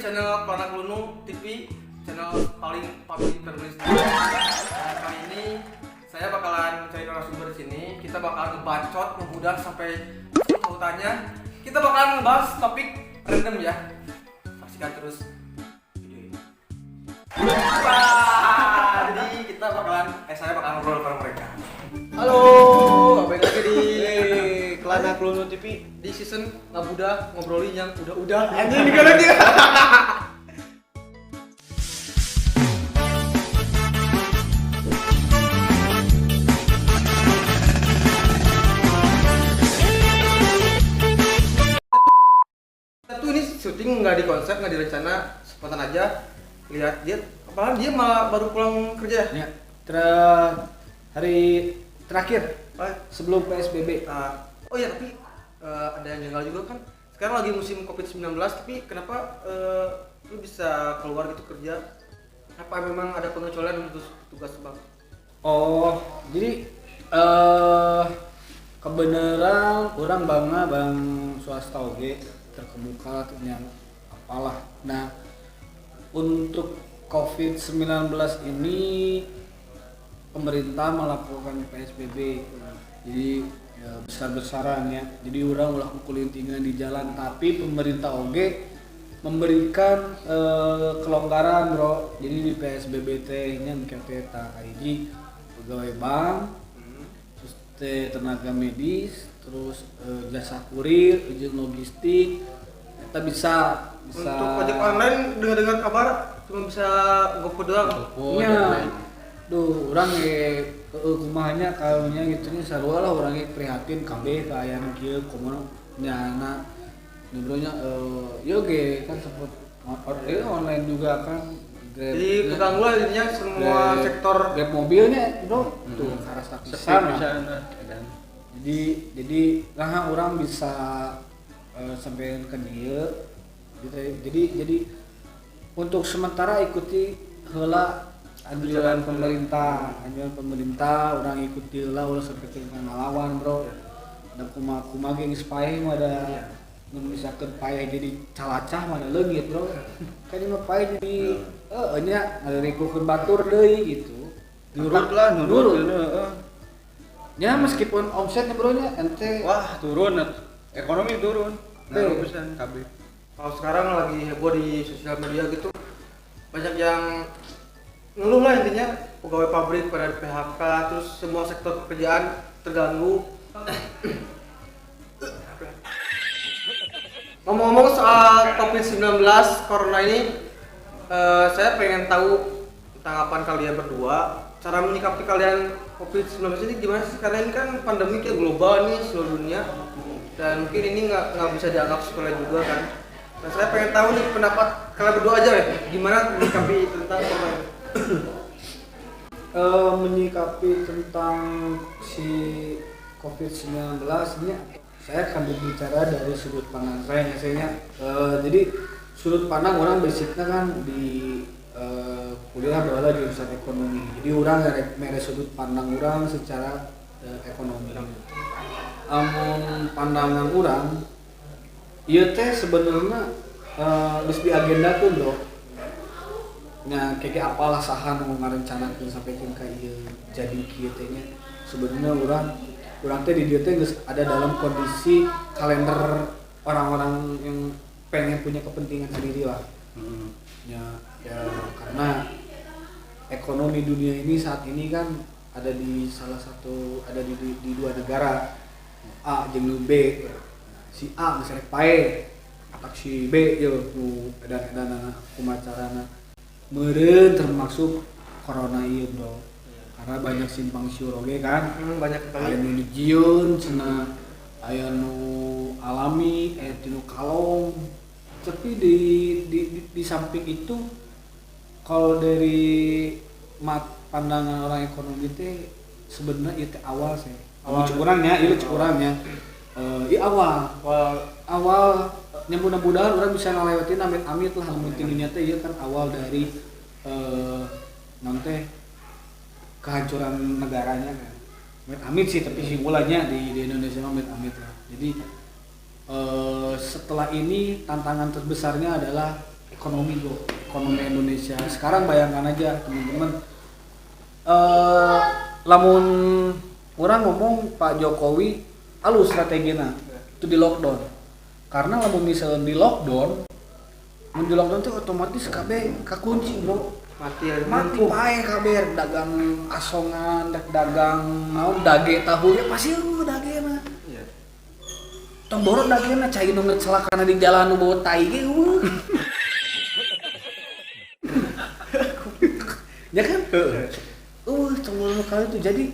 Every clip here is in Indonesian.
channel Planak Lunu TV, channel paling family friendly. Kali ini saya bakalan cari narasumber di sini. Kita bakalan ngebacot, ngebudak sampai tanya. Kita bakalan ngebahas topik random ya. Saksikan terus video ini. Jadi kita saya bakalan ngobrol sama mereka. Halo, balik lagi di Planak Lunu TV Di season ngabudah ngobrolin yang udah. Anjing dikala dia. Kita tuh ini syuting nggak di konsep, nggak direncana, spontan aja. Lihat dia, apalagi dia malah baru pulang kerja. Ya, hari terakhir sebelum PSBB. Oh iya, tapi ada yang janggal juga kan. Sekarang lagi musim COVID-19, tapi kenapa lu bisa keluar gitu kerja? Apa memang ada pengecualian untuk tugas bang? Oh, jadi kebenaran orang bang swasta oge terkemuka yang apalah. Nah, untuk COVID-19 ini pemerintah melakukan PSBB. Jadi ya, besar-besaran ya. Jadi orang ulah kukulintingan di jalan, tapi pemerintah oge memberikan kelonggaran bro. Jadi di PSBB teh nya kete ta hiji pegawai bank, terus teh tenaga medis, terus jasa kurir, izin logistik. Kita bisa Untuk ojek online dengar kabar cuma bisa GoFood doang. nya. Duh, orang ge kumahnya kalunya gitu nya sarua lah orang ge prihatin kabeh ka aya nu kieu kumaha nyana. Nibronya yo ge kan sempet online juga kan. Grab, Jadi keganggu lah jadinya semua sektor. Grab mobilnya bro tuh karasa pisan. Jadi nah orang bisa sampai ke dieu. Jadi untuk sementara ikuti heula anjuran pemerintah orang ikuti lah ulah sampai ke ngalawan bro. Da kumaha ge geus paeh mah da mun misalkan paeh jadi calacah mah leungit bro. Kan ieu mah paeh jadi nya ngarikukeun batur deui gitu. Nurut lah, nurut. Ya meskipun omsetnya bro nya ente Wah, turun. Ekonomi turun. Ngaruh pisan kabeh. Kalau sekarang lagi heboh di sosial media gitu, banyak yang ngeluh lah intinya, pegawai pabrik pada di PHK, terus semua sektor pekerjaan terganggu. Ngomong-ngomong soal COVID-19 Corona ini, saya pengen tahu tanggapan kalian berdua, cara menyikapi kalian COVID-19 ini gimana sih? Karena ini kan pandemi kayak global nih seluruh dunia, dan mungkin ini nggak bisa dianggap sepele juga kan. Nah, saya pengen tahu nih pendapat kalian berdua aja ya, gimana menyikapi tentang corona ini? Menyikapi tentang si COVID-19 ini saya akan berbicara dari sudut pandang saya biasanya. Jadi sudut pandang orang basicnya kan di kuliah adalah di jurusan ekonomi. Jadi orang mere sudut pandang orang secara ekonomi. Pandangan orang ieu teh sebenarnya geus diagendakeun loh. Nya kayak apalah saha nu ngarencanakeun sampai ka ieu jadi kieu teh nya. Sebenarnya urang teh di dieu teh geus ada dalam kondisi kalender orang-orang yang pengen punya kepentingan sendiri lah. Ya karena ekonomi dunia ini saat ini kan ada di di dua negara, A jeung B. Si A misalnya pae atak si B yo nu edan-edanana kumacarana meureun termasuk corona ieu bro. Karena banyak simpang siur oge kan. Banyak sekali. Aya nu dijieun cenah, aya nu alami, aya nu kalong. Tapi di samping itu kalau dari pandangan orang ekonomi teh sebenarnya itu awal sih. Itu curangnya. Awal mudah-mudahan orang bisa ngelewatin amit-amit lah pentingnya teh ieu kan awal dari nanti kehancuran negaranya kan. Amit-amit sih tapi simpulannya di Indonesia amit-amit lah. Jadi setelah ini tantangan terbesarnya adalah ekonomi bro, ekonomi Indonesia. Sekarang bayangkan aja teman-teman, lamun orang ngomong Pak Jokowi alus strateginya itu di lockdown. Karena lamun misalnya di lockdown tuh otomatis KB kakunci bro. Mati ya. Mati pae KB dagang asongan, dagang naon dage tahu ya pasti dage mah. Iya. Tong borot dage na cai nu celakana di jalan nu bawa tai ge ya kan? Cemburu kali itu jadi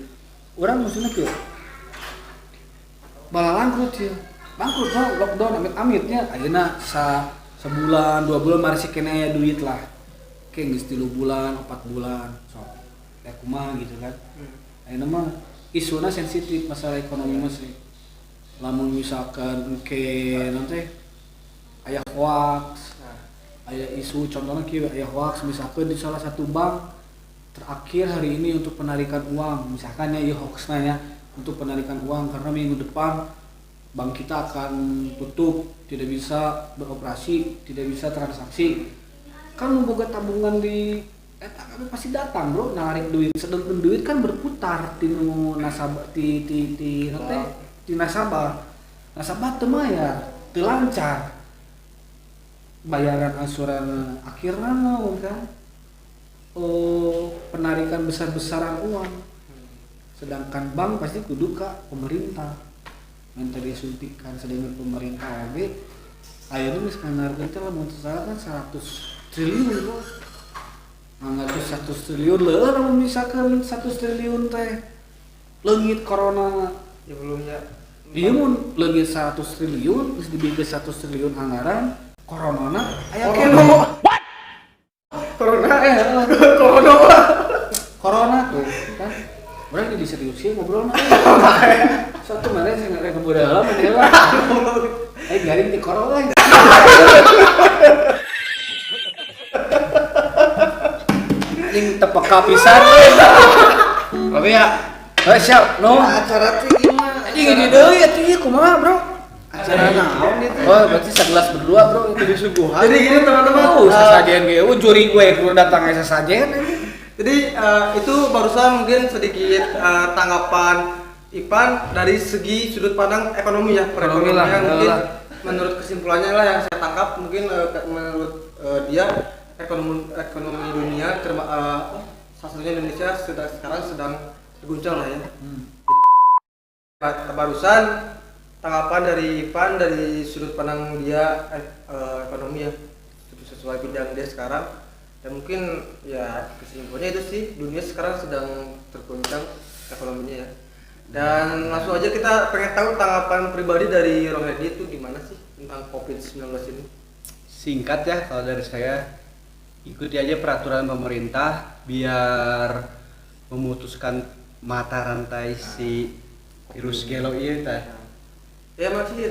orang maksudnya ke balalan bangkrut no lockdown amit-amitnya ayeuna sebulan 2 bulan mari kena aya duit lah kayak geus 3 bulan 4 bulan sok kayak kumaha gitu kan ayeuna mah isuna sensitif masalah ekonomi masih lamun misalkan engke nanti aya hoax aya isu contohnya kieu aya hoax misalkan di salah satu bank terakhir hari ini untuk penarikan uang misalkan ya hoaxnya ya untuk penarikan uang karena minggu depan bank kita akan tutup tidak bisa beroperasi tidak bisa transaksi kan memboga tabungan di tapi pasti datang bro narik duit sedangkan duit kan berputar di nasabah di nasabah teu mayar teu lancar bayaran asuran akhirnya naon kan penarikan besar-besaran uang sedangkan bank pasti kudu ka pemerintah minta disuntikan sedangkan pemerintah oge ayeuna geus nganarkeun teh lamun salah kan 100 triliun bro nganggo 100 triliun leueur lamun misalkan 100 triliun teh leungit corona Ya belumnya. ieu mun leungit 100 triliun geus dibikeun 100 triliun anggaran coronana aya kene corona tuh kan orang jadi seriusin ngobrol nah satu kemarin saya nggak kemudah dalam lah garing di corona ini tepak kapisan tapi ya siap no Acara teh gimana? ini deui atuh ieu kumaha bro acara naon itu berarti segelas berdua bro itu disuguhan Jadi gini teman-teman, sasajen ge juri gue kudu datang aya sasajen jadi itu barusan mungkin sedikit tanggapan Ipan dari segi sudut pandang ekonomi ya, Ekonomi lah, perekonomian mungkin lah. menurut kesimpulannya lah yang saya tangkap mungkin menurut dia ekonomi dunia salah satunya Indonesia sekarang sedang berguncang lah ya. Barusan tanggapan dari Ipan dari sudut pandang dia ekonomi ya sesuai bidang dia sekarang dan mungkin ya kesimpulannya itu sih dunia sekarang sedang terguncang ekonominya ya dan langsung aja kita pengen tahu tanggapan pribadi dari Rohedi itu gimana sih tentang COVID-19 ini. Singkat ya kalau dari saya, ikuti aja peraturan pemerintah biar memutuskan mata rantai si virus gelo ini teh. Ya masih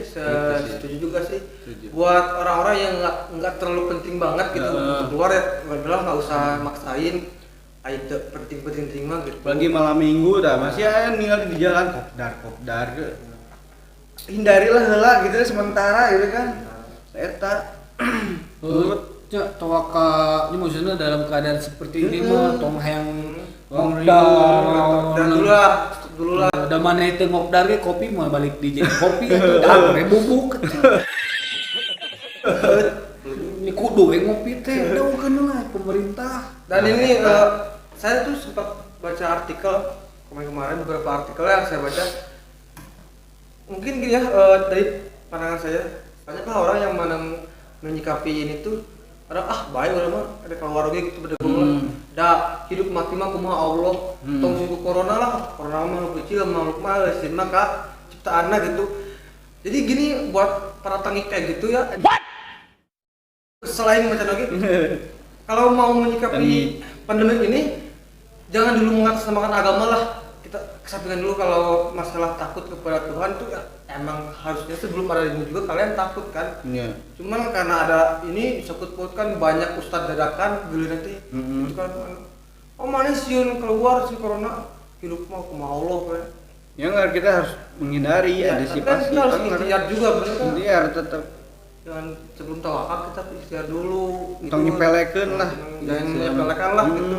setuju juga sih. Setuju. Buat orang-orang yang nggak terlalu penting banget gitu untuk keluar ya, bilang nggak usah maksain. Ayo penting mah gitu. Apalagi malam minggu dah masih ada tinggal di jalan kopdar. Hindarilah heula gitu sementara gitu kan. Eta tawaka ini maksudnya dalam keadaan seperti ini mah tong hayang Dan dulu lah. da mana itu ngopdar ge kopi mah balik di jadi kopi atuh da bubuk. Ini kudu we ngopi teh daungkeun lah pemerintah. Dan ini saya tuh sempat baca artikel kemarin beberapa artikel yang saya baca. Mungkin gini ya dari pandangan saya banyaklah orang yang menyikapi ini tuh ada baik orang mah ada keluar lagi gitu beda dah hidup mati mah kumaha Allah tong suku corona mah kecil makhluk mah sih mah kak ciptaanna gitu. Jadi gini buat para tangik kayak gitu ya. Selain macam lagi kalau mau menyikapi pandemi ini jangan dulu mengatasnamakan agama lah, kita kesampingkan dulu. Kalau masalah takut kepada Tuhan tuh ya, emang harusnya sebelum ada ini juga kalian takut kan. Cuman karena ada ini disebut kan banyak ustadz dadakan geli nanti itu kan mana siun keluar si corona hidup mau kumaha Allah kan. yang kita harus menghindari Ya, antisipasi kita harus ikhtiar juga bener kan. ikhtiar tetap jangan sebelum tawakal kita ikhtiar dulu. Tong nyepelekeun lah. Jangan nyepelekan lah gitu.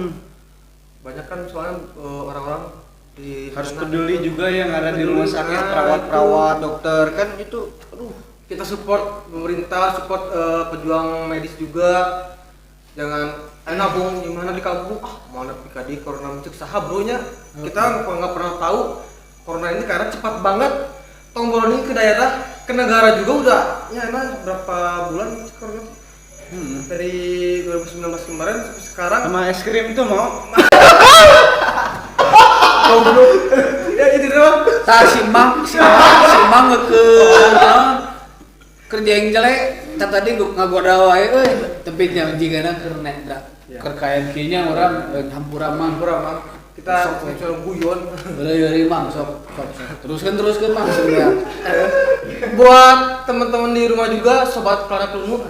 Banyak kan soalnya orang-orang di Harus sana peduli gitu. juga yang ada di rumah sakit, Nah, perawat-perawat, itu. dokter kan itu. Aduh, Kita support pemerintah, support pejuang medis juga. Jangan nabung gimana di kampung, mana di corona mencek saha bronya. Kita nggak pernah tahu corona ini karena cepat banget tombol ini ke daerah, ke negara juga udah ya berapa bulan corona dari 2019 kemarin sampai sekarang. sama es krim itu mau. Goblok. Ya itu doang. Tah si Mang kerja yang jelek, tadi ngagoda wae euy, tapi nya jigana keur nenda. Keur kaen kieu nya urang hampura Mang. Kita coba guyon. Beureui Mang sok. Teruskeun Mang sebenarnya. Buat teman-teman di rumah juga, sobat Klana Kelungu,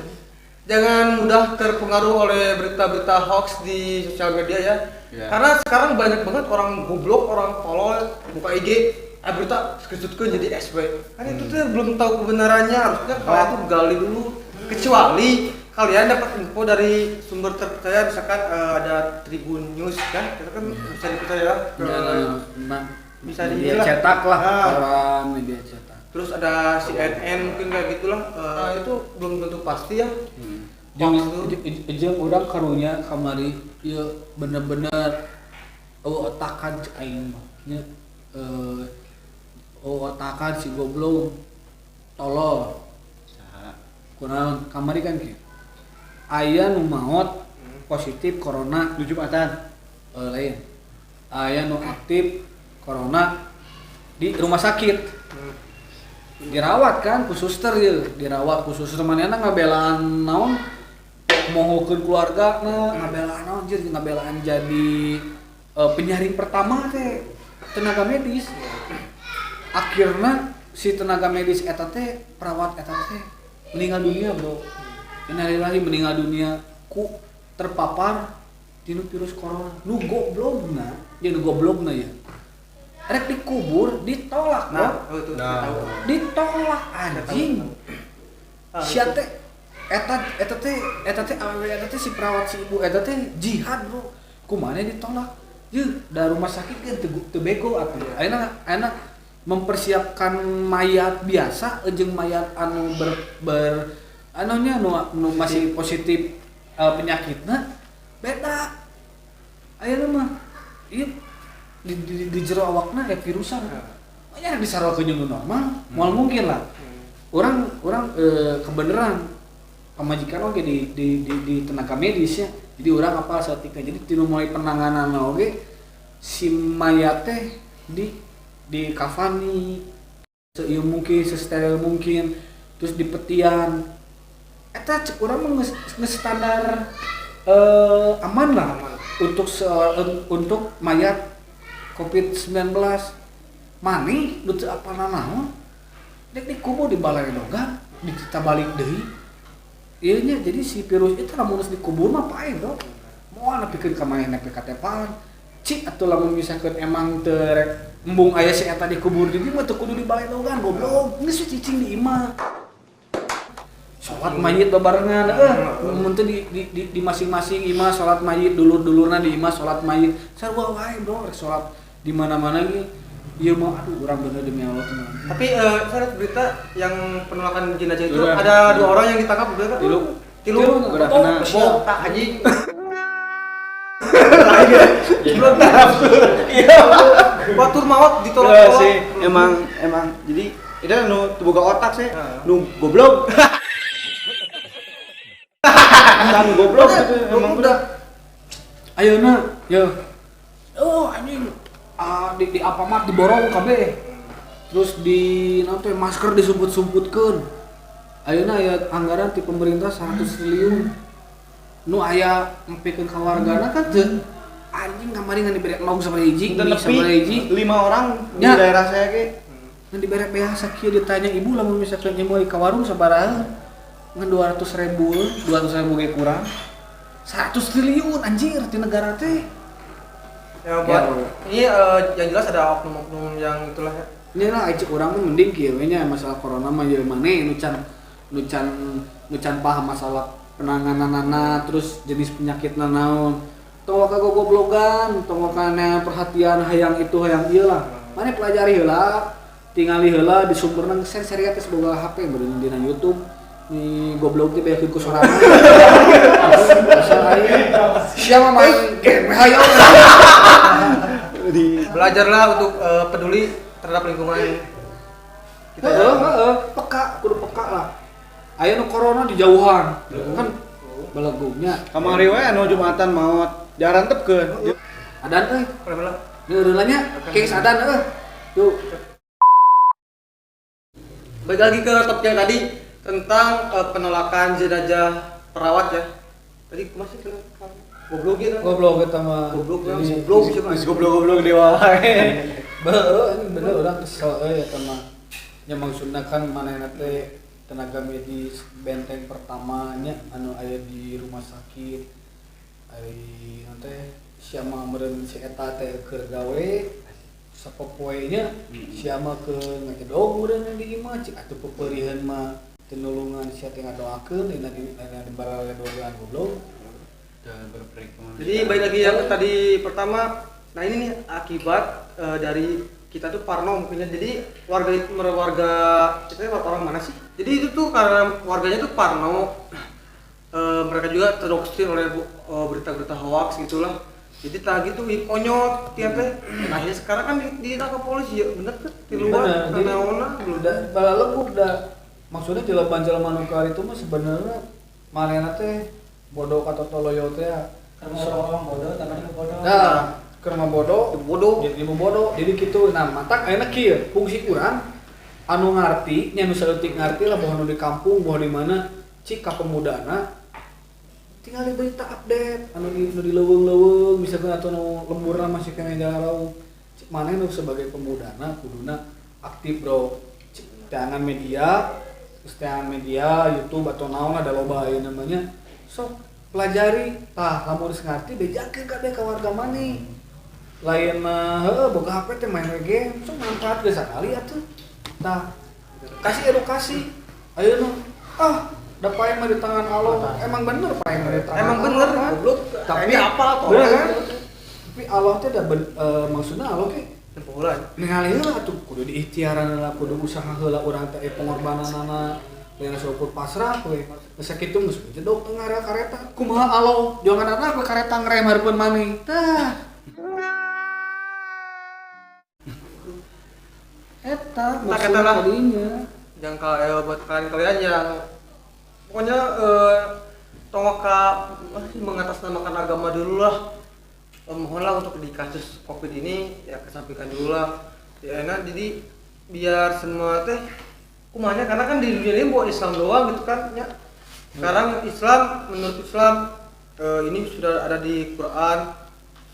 jangan mudah terpengaruh oleh berita-berita hoax di sosial media ya. Karena sekarang banyak banget orang goblok, orang tolol buka IG, berita screenshotkeun jadi SW. Kan itu tuh belum tahu kebenarannya, harusnya kalian tuh gali dulu. Kecuali kalian dapat info dari sumber terpercaya, misalkan ada Tribun News kan, itu kan bisa dipercaya. Bisa media dilihat. cetak lah, Nah. kawan media cetak. Terus ada CNN mungkin kayak gitulah. Itu belum tentu pasti ya. Jeung urang karunya kamari ieu bener-bener otakan cek aing mah. Nya otakan si goblok tolol. Kunaon kamari kan kieu. Aya nu maot positif corona Di Jumatan. lain. Aya nu aktif corona di rumah sakit. Dirawat kan ku suster ieu, dirawat ku suster manehna ngabelaan naon? Mohokeun keluargana, ngabelaan naon anjir, ngabelaan jadi penyaring pertama teh tenaga medis. Akhirna si tenaga medis eta teh, perawat eta teh meninggal dunia, Bro. Innalillahi meninggal dunia ku terpapar dinu virus corona. Nu goblokna, nu goblokna ya. Rek dikubur ditolak, Bro. Itu Nah. tahu. Ditolak anjing. Sia teh eta teh si perawat si ibu eta teh jihad, Bro. Kumaha ditolak? Yeuh, da rumah sakit kan teu bego atuh. Ayeuna mempersiapkan mayat biasa jeung mayat anu anunya nu masih positif penyakitna beda. Ayeuna mah ieu di jero awakna aya virusan. Nya disarokeun jeung normal, moal mungkin lah. Orang kebenaran pamajikan oge di tenaga medis ya. Jadi orang apal saeutik jadi tinu mulai penanganan oge si mayat teh di kafani seieu mungkin sesteril mungkin terus dipetian. Eta cek urang mah geus standar aman lah untuk mayat COVID-19. Mani nu teu apalna naon dek dikubur di balai logat kita balik deui. Ieu nya jadi si virus itu lamun geus dikubur mah pae, Bro. Moal nepikeun ka maeh nepi ka tepaan. Cik atuh lamun misalkeun emang teu rek embung aya si eta dikubur di dieu mah teu kudu di balai logat, goblok. Geus cicing di imah. Salat mayit bebarengan, mun teu di masing-masing imah salat mayit, dulur-dulurna di imah salat mayit. Sarua wae, Bro, rek salat di mana-mana ge. Ieu mah aduh urang bener demi Allah teman. Tapi saya lihat berita yang penolakan jenazah itu Udah. ada 2 orang yang ditangkap udah kan? Tilu. Udah kena. Botak anjing. Belum tahu. Iya. Batur maut ditolak. Iya sih, emang jadi itu nu teu boga otak sih, nu goblok. Nu goblok gitu emang udah. Ayeuna, yo. Oh, anjing. Di Alfamart diborong kabeh. Terus di naon teh masker disumput-sumputkeun. Ayeuna aya anggaran ti pemerintah 100 triliun. Nu aya ngepikeun ka wargana kan teu. Anjing kamari ngan dibere lauk sabaraha hiji, mie sabaraha hiji. 5 orang di Ya. daerah saya ge. Ngan dibere biasa kieu ditanya ibu lamun misalkan ieu ka warung sabaraha? Ngan 200.000 ge kurang. 100 triliun anjir ti negara teh. Ya buat ini yang jelas ada oknum-oknum yang itulah ya. Ini lah cek urang mah mending kieu we nya masalah corona mah ieu maneh nu can nucan paham masalah penangananana terus jenis penyakit naon tong ka goblogan tong kana perhatian hayang itu hayang ieu lah mane pelajari heula tingali heula di sumberna seri teh boga HP beureun dina YouTube ni goblok teh beakeun ku sorangan siapa main game hayo belajarlah untuk peduli terhadap lingkungan kita. Kudu peka lah. Aya nu corona di jauhan. Kan belegugnya. Kamari we anu Jumatan maot diarantepkeun. Adan euy. Bala-bala. Ni urulanya keis adan euy. Tuh. Baik lagi ke topik yang tadi tentang penolakan jenazah perawat ya. Tadi masih kenapa? Goblok gitu. Goblok eta mah. Goblok dewa wae. Beuh, ini bener urang kesel euy eta mah. Nya maksudna kan manehna teh tenaga medis benteng pertamanya anu aya di rumah sakit. Ari teh sia mah meureun si eta teh keur gawe sapopoe nya sia mah ke ngagedog meureun di imah cik atuh pepeurihan mah tinulungan sia teh ngadoakeun dina baraledogan goblok. Jadi baik lagi yang tadi pertama, nah ini nih akibat dari kita tuh parno mungkinnya. Jadi warga kita orang mana sih? Jadi itu tuh karena warganya tuh parno, mereka juga terdoktrin oleh berita-berita hoax gitulah. Jadi tadi tuh konyol tiap teh. Nah ya sekarang kan ditangkap polisi ya bener kan? Di luar karena ona belum. Balalebuk dah. Maksudnya jelema-jelema nu itu mah sebenarnya manehna teh bodoh atau toloyo teh karena orang bodoh tapi bodoh nah karena bodoh jadi bodoh jadi gitu nah matak ayeuna kieu fungsi urang anu ngarti nya nu saeutik ngarti lah bahwa nu di kampung bahwa di mana cik ka pemudana tinggal berita update anu di leuweung-leuweung misalkan atuh nu lemburna masih kena galau cik maneh nu sebagai pemudana kuduna aktif bro cik tayangan media YouTube atau naon ada loba aya namanya sok pelajari tah lamun geus ngarti bejakeun ka ka warga maneh lain heueuh boga HP teh main game sok manfaatkeun sakali atuh tah kasih edukasi ayeuna da pae mah di tangan Allah emang bener pae mah di tangan Emang bener goblok. tapi apa toh? bener kan tapi Allah teh da maksudna Allah teh Tempolan. ningali heula atuh kudu diikhtiaran heula kudu usaha heula urang teh pengorbananana lain seukur pasrah we sakitu geus jedog tengah rel kareta kumaha alo janganna we kareta ngrem hareupeun maneh tah eta maksudna tadinya Yang buat kalian yang pokoknya tongka mengatasnamakan agama dulu lah. Mohonlah untuk di kasus Covid ini ya kesampingkan dulu lah. Ya enak jadi biar semua teh kumanya karena kan di dunia ini buat Islam doang gitu kan ya. Sekarang Islam menurut Islam ini sudah ada di Quran,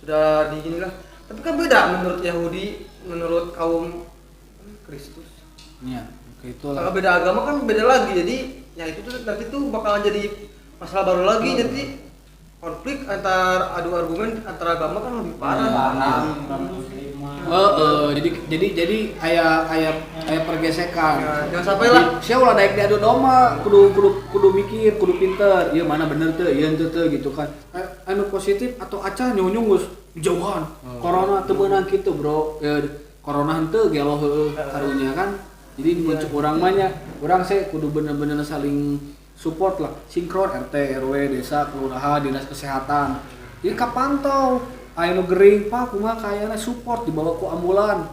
sudah di inilah. Tapi kan beda menurut Yahudi, menurut kaum Kristus. iya Kalau itulah beda agama kan beda lagi. Jadi ya itu tuh nanti tuh bakalan jadi masalah baru lagi. Jadi konflik adu argumen antara agama kan lebih parah. jadi aya pergesekan. Ya, jangan sampai lah. Sia ulah daek diadu domba, kudu mikir, kudu pinter. Ieu mana bener teu, ieu henteu teu gitu kan. Anu positif atau aca nyung geus jauhan. Corona teu meunang kitu, Bro. Ya corona henteu gelo heueuh karunya kan. Jadi muncul urang mah nya, urang se kudu bener-bener saling support lah, sinkron RT, RW, desa, kelurahan, dinas kesehatan. Jadi kapantau aya nu gering, Pak, kumaha kayana support dibawa ku ambulan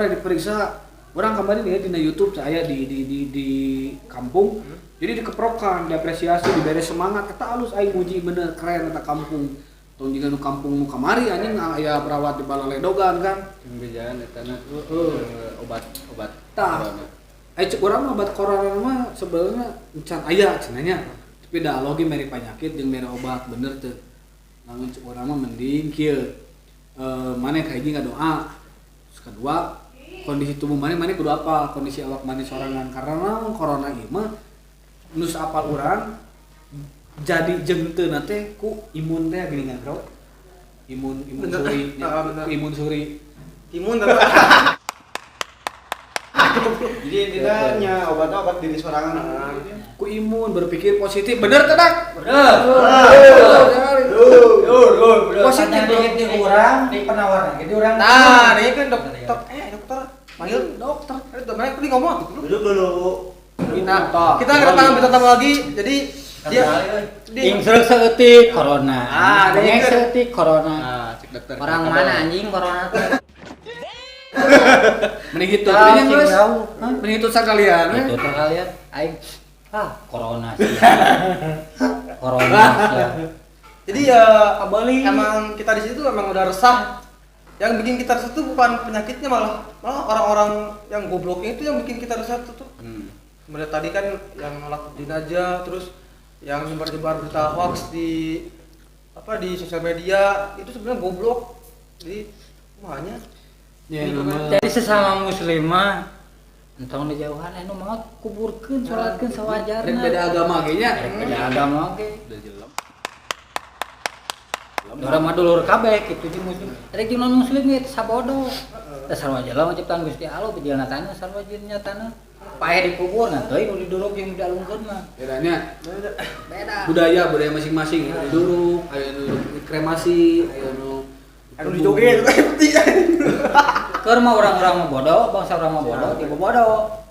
diperiksa. Urang kemarin ya di YouTube saya di kampung. Jadi dikeprokan, diapresiasi, diberi semangat. Eta alus aing muji bener keren eta kampung. Tong jiga nu kampung nu kamari anjing aya perawat di Balaledogan kan. Pembejaan eta obat Tah. Cek urang mah obat corona mah sebenarnya can aya cenanya. Tapi da logi mere penyakit jeung mere obat bener teu. Namun cek urang mah mending kieu. Maneh ka hiji ngadoa. Terus kedua, kondisi tubuh maneh kudu apal, kondisi awak maneh sorangan karena corona ieu mah nu apal urang jadi jeung teu na teh ku imun teh geuning Bro. Imun suri. Imun suri. Timun Jadi tidak hanya obat diri sorangan. Ku imun berpikir positif. Bener teh dak? Bener. Positif Dikit di kurang di penawaran. Jadi orang. Nah, ini kan dokter. Panggil dokter. Dokternya tadi ngomong. Duduk dulu. Nah, kita kedatangan bintang tamu lagi. Jadi dia Instruk seeutik corona. Ada yang seeutik corona. Nah, cek dokter. Orang mana anjing corona teh? mending gitu. Ah, Mending cing geus. jauh. Hah? Mending itu sakalian. Itu teh kalian aing corona sih. Corona ya. Jadi ya Kembali. emang kita di situ emang udah resah. Yang bikin kita resah tuh bukan penyakitnya malah orang-orang yang gobloknya itu yang bikin kita resah tuh. Sebenarnya tadi kan yang ngelakuin aja, terus yang nyebar-nyebar berita hoax di sosial media itu sebenarnya goblok. Jadi makanya Ya, nama Jadi sesama muslimah entong di jauhan anu mah kuburkeun salatkeun sawajarna. beda agama ge nya. Beda agama ge. Orang mah dulur kabeh kitu jeung muslim. Rek jeung non muslim ge sabodo. Da sarua jalan ciptaan Gusti Allah bejalna tanah sarua jeung nyatana. Pae dikubur nah teuing nu diduruk jeung dialungkeun mah. Bedanya Beda. budaya masing-masing. Aya duruk, aya nu kremasi, aya nu dijoget penting. Keur mah orang-orang mah bodoh, bangsa orang mah bodoh, tiba bodoh.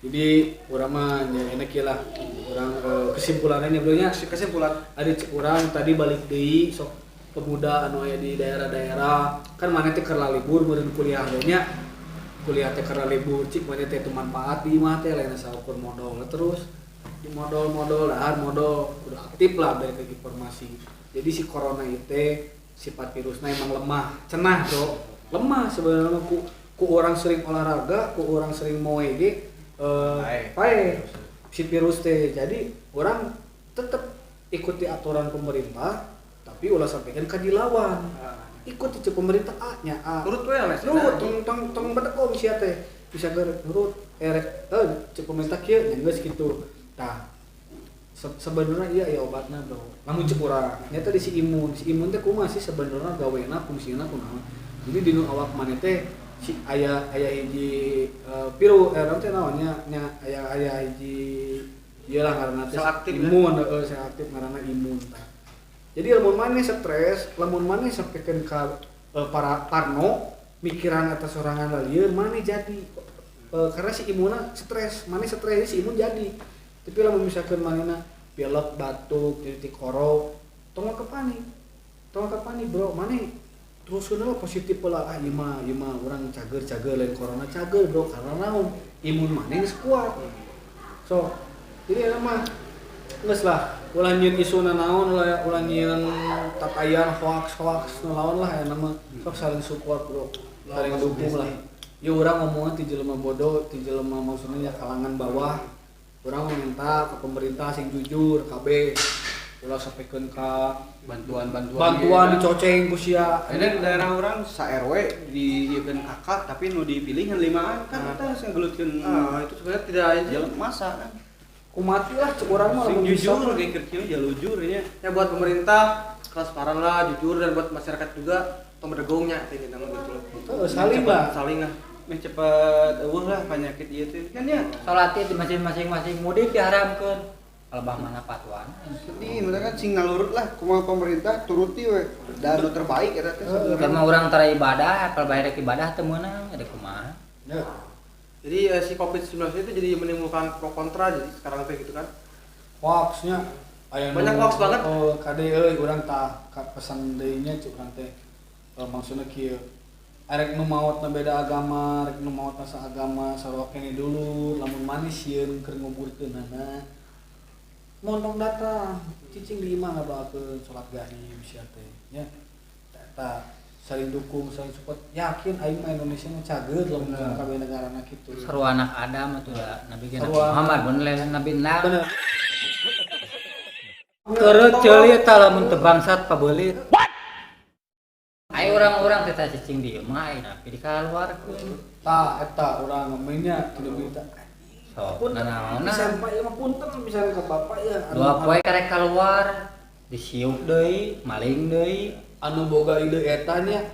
Jadi urang mah nya enak lah. Urang kesimpulannya nya bro nya. Kesimpulan Adi cek urang tadi balik deui sok pemuda anu aya di daerah-daerah kan maneh teh keur libur meureun kuliah we nya. Kuliah teh keur libur cik maneh teh teu manfaat di imah teh lain saukur modal terus di modal udah aktif lah dari informasi. Jadi si corona itu sifat virusnya emang lemah, cenah bro, lemah sebenarnya ku orang sering olahraga, ku orang sering moe ge pae si virus teh. Jadi orang tetap ikuti aturan pemerintah tapi ulah sampaikan ka dilawan. Ikuti cek pemerintah nya nurut we lah. nurut tong bedekom sia teh bisa nurut erek cek pemerintah kieu nya geus kitu. Tah sebenarnya iya ya obatna bro. Namun cek urang nyata di si imun teh kumaha sih sebenarnya gawena fungsina kunaon. Jadi dinu awak maneh teh si aya hiji naon teh naonnya nya aya hiji ieu lah ngaranna teh Sel aktif imun sel aktif ngaranna imun tah. Jadi lamun maneh stres, lamun maneh sampikeun ka para parno mikiran atas sorangan lieur maneh jadi karena si imunna stres, maneh stres si imun jadi. Tapi lamun misalkan manehna pilek, batuk, titik koro, tong ke panik bro, maneh teruskeun lah positif lah ieu mah urang cager lain corona cager bro karena naon imun maneh geus kuat. So, jadi eta mah geus lah ulah nyieun isuna naon ulah nyieun tatayan hoax nu lawan lah eta mah sok saling support bro, saling dukung lah. Ya urang ngomongna ti jelema bodoh, ti jelema maksudnya kalangan bawah. Urang minta ke pemerintah sing jujur KB ulah sampikeun ka bantuan dicoceng ku sia. Ada daerah orang sa RW diieun kakak tapi nu dipilih ngan 5 kan eta sing gelutkeun. Itu sebenarnya tidak aja. Jalan masa kan. Kumati lah cek urang mah Sing lamun bisa. jujur ge keur kieu jalujur nya. Ya buat pemerintah transparan lah, jujur, dan buat masyarakat juga tong berdegongnya ini nama gitu. Saling lah. Saling lah. Meh cepet eueuh lah penyakit ieu teh kan ya. Salat di masing-masing mudik diharamkeun. Kalebah mana fatwa. Sedih mereka kan sing nalurut lah kumaha pemerintah turuti we. Dan nu terbaik eta teh Keur sebenarnya. mah urang tara ibadah, apal bae rek ibadah teu meunang, ada kumaha. Ya. Jadi si COVID-19 itu jadi menimbulkan pro kontra jadi sekarang kayak gitu kan. Hoaxnya aya Banyak hoax banget. Kade euy urang tah pesan deui nya cuk urang teh. Maksudna kieu. Arek nu maotna beda agama, arek nu maotna saagama, sarua kene dulu, lamun manis sieun keur nguburkeunana. Montong datang, cicing di imah ngadoakeun salat gaib sia teh nya. Eta saling dukung, saling support. Yakin aing mah Indonesia mah cager lamun kabeh negarana kitu. Sarua anak Adam atuh Nabi Nabi Sarua Muhammad bener Nabi Nabi. Bener. Keur ceuli eta lamun teu bangsat pabeulit. Ai orang-orang teh cicing di imah ai napi dikaluarkeun. Tah eta urang ngomongnya tidak minta. So, nanaonna Bisa Pak ya mah punten misalnya ke Bapak ya. dua poe karek keluar disiuk deui, maling deui. Anu boga ide eta nya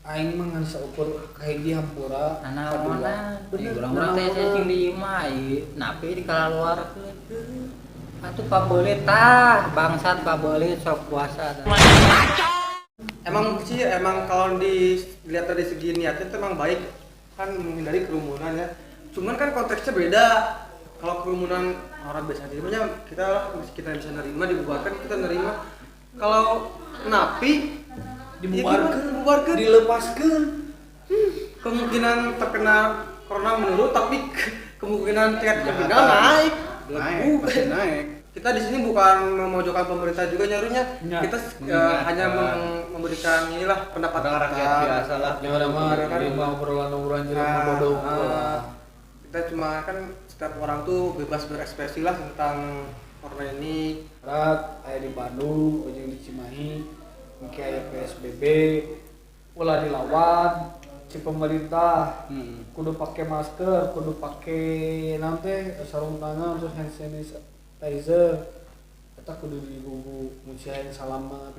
aing mah ngan saukur kahiji hampura. Anak mana? Bener. Urang-urang teh cacing di imah ieu napi di kalaluarkeun. Atuh pabelit tah, bangsat pabelit sok puasa tah. Emang sih emang kalau dilihat dari segi niatnya itu emang baik kan menghindari kerumunan ya. Cuman kan konteksnya beda. Kalau kerumunan orang biasa nerimanya kita bisa nerima dibubarkan kita nerima. Kalau napi dibubarkan dilepaskeun. Kemungkinan terkena corona menurun tapi kemungkinan tingkat kriminal naik. Pasti naik. Kita di sini bukan memojokkan pemerintah juga nyarunya. Ya. Kita hanya memberikan inilah pendapat Orang rakyat biasa lah. Yang ada mah terima obrolan-obrolan jelema bodoh. Kita cuma kan setiap orang tuh bebas berekspresi lah tentang corona ini. Rat aya di Bandung, jeung di Cimahi, mungkin aya PSBB, ulah dilawan si pemerintah. Kudu pakai masker, kudu pakai naon teh sarung tangan terus hand sanitizer. Eta kudu digugu muncian salamat.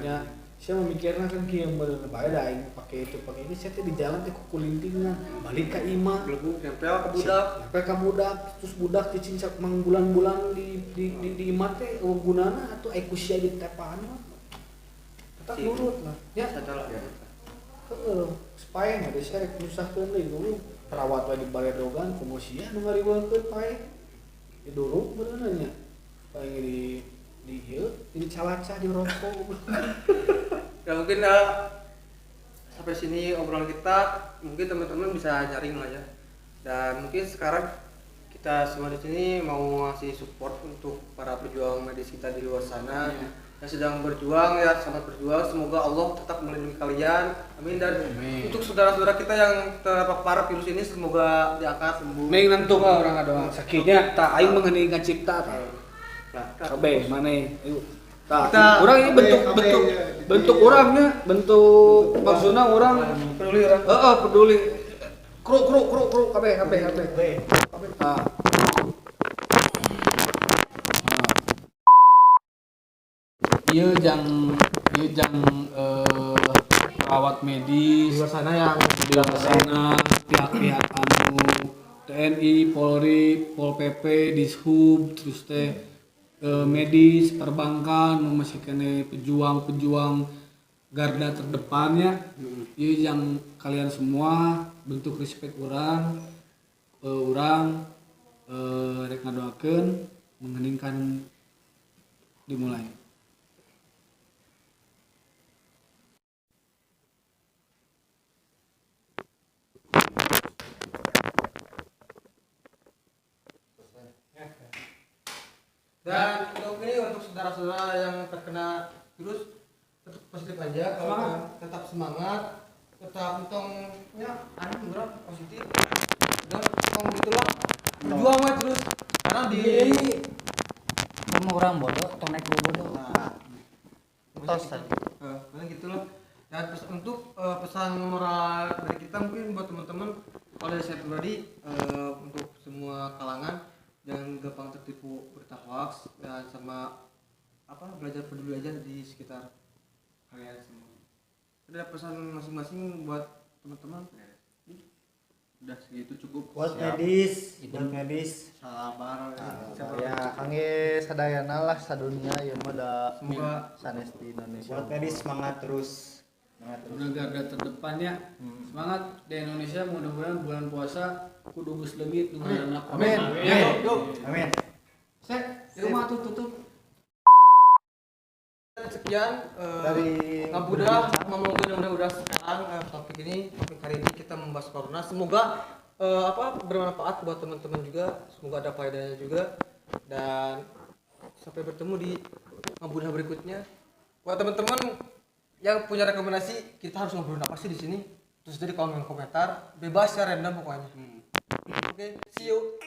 Ya, saya memikirna kan kieu bener bae da aing pakai itu pakai ini saya teh di jalan teh kukulintingna balik ka imah. Belum nempel ke budak. Nempel ka budak terus budak dicincak mang bulan-bulan di imah teh gunana atuh aya kusia di tepaan mah. Tetap nurut lah. Ya, Salah ya. heeh. Supaya nggak diseret nyusahkeun deui dulu perawat we di baledogan kumaha sia nu ngariweukeun pae. Di dulu beneran nya. Paling di ieu di calacah di rokok. Ya mungkin sampai sini obrolan kita, mungkin teman-teman bisa nyaring lah ya. Dan mungkin sekarang kita semua di sini mau ngasih support untuk para pejuang medis kita di luar sana yang sedang berjuang ya, selamat berjuang. Semoga Allah tetap melindungi kalian. Amin. Dan untuk saudara-saudara kita yang terpapar virus ini semoga diangkat sembuh. Mending nentu ka urang doang sakitnya tak aing mengheuning cipta tah. Nah, Kabeh maneh. Ayo. Tah, Kita- urang ini bentuk urangnya, bentuk maksudna urang peduli orang. peduli. Kru kabeh. Tah. Ieu jang perawat medis Di luar sana yang di luar sana pihak-pihak anu TNI, Polri, Pol PP, Dishub, terus teh medis, perbankan, masih kene pejuang garda terdepannya. Ieu yang kalian semua bentuk respect urang rek ngadoakeun mengheningkan dimulai. Dan untuk saudara-saudara yang terkena virus tetap positif aja, tetap semangat, tetap untungnya berat positif. Dan gitulah berjuang aja terus karena di Kamu orang bodoh atau naik bodoh? tos tadi. Gitulah. Dan untuk pesan moral dari kita mungkin buat teman-teman kalau dari saya pribadi untuk semua kalangan jangan gampang tertipu berita hoax dan sama belajar peduli aja di sekitar kalian semua. Ada pesan masing-masing buat teman-teman? Udah segitu cukup. Buat Siap. medis Sabar. Ya, kangge sadayana lah sadunia ya mah da Semoga sanes di Indonesia. buat medis semangat terus. Udah garda terdepannya. Semangat di Indonesia, mudah-mudahan bulan puasa kudu geus leungit nu ngaranna Amin. Ya, Amin. Sek, di rumah tuh tutup. sekian Dari Ngabudah mudah-mudahan udah sekarang topik hari ini kita membahas corona. Semoga bermanfaat buat teman-teman juga. Semoga ada faedahnya juga. Dan sampai bertemu di Ngabudah berikutnya. Buat teman-teman yang punya rekomendasi kita harus ngobrol apa sih di sini? Terus jadi kolom komentar bebas ya, random pokoknya. Oke, see you.